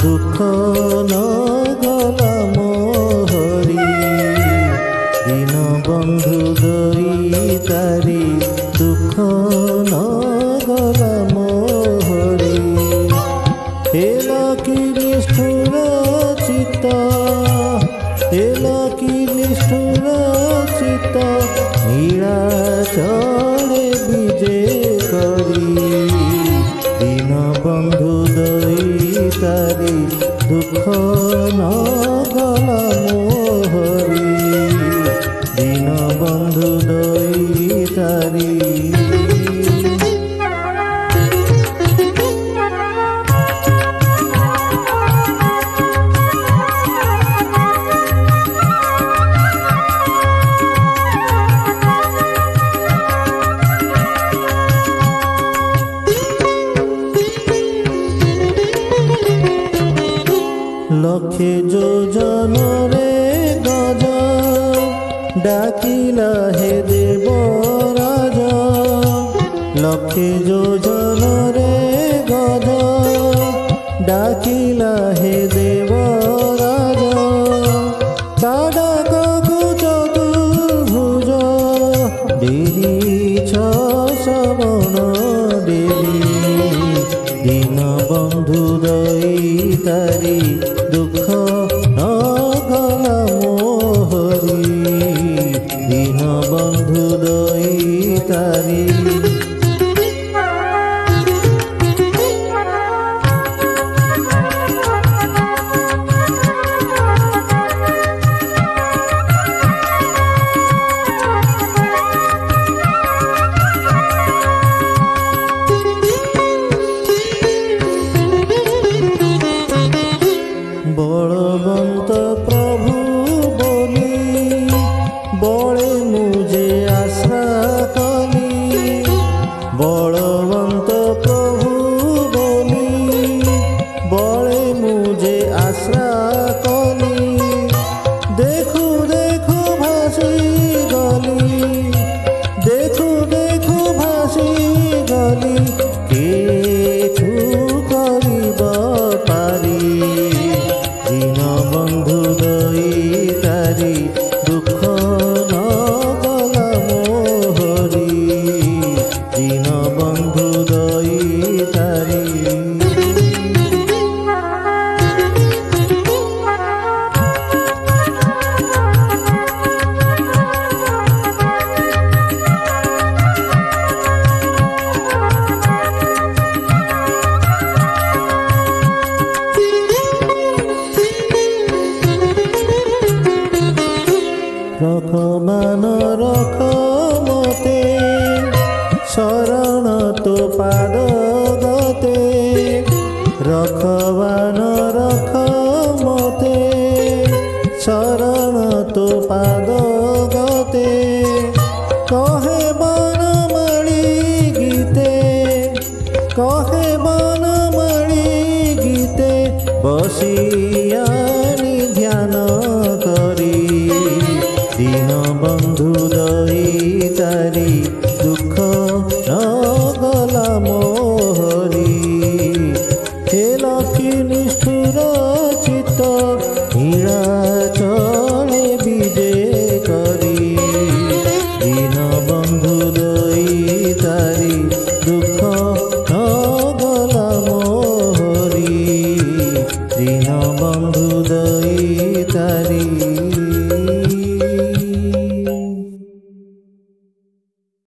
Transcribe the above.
दुख न गला मोहरी दीन बंधु दईतारी दुख न गला मोहरी हेला कि निष्ठुर चित्त हेला कि निष्ठुर चित्त नीलाचले विजे करी दीन बंधु दईतारी दुख न गला मोहरी दीन बंधु दईतारी लक्षे योजन रे गज डाकिला हे देवराज लक्षे योजन रे गज डाकिला हे देवराज डाकू चतुर्भुज डेरी श्रवण डेरी दीन बंधु दईतारी दुख न गला मोहरी दीन बंधु दईतारी बलवंत प्रभु बोली बड़े मुझे आश्रा कली बलवंत प्रभु बोली बड़े मुझे आश्रा कली देखू देखू भासी गली देखू देखू भासी गली केठू करिब पारी दीन बंधु दईतारी दुख न गला मोहरी दीन बंधु दईतारी रख मान रख मते शरण तो पाद गते रखवान रख मते शरण तो पाद गते कहे बनमाली गीते कहे बनमाली गीते बसियानी ध्यान करी दीन बंधु दईतारी दुख न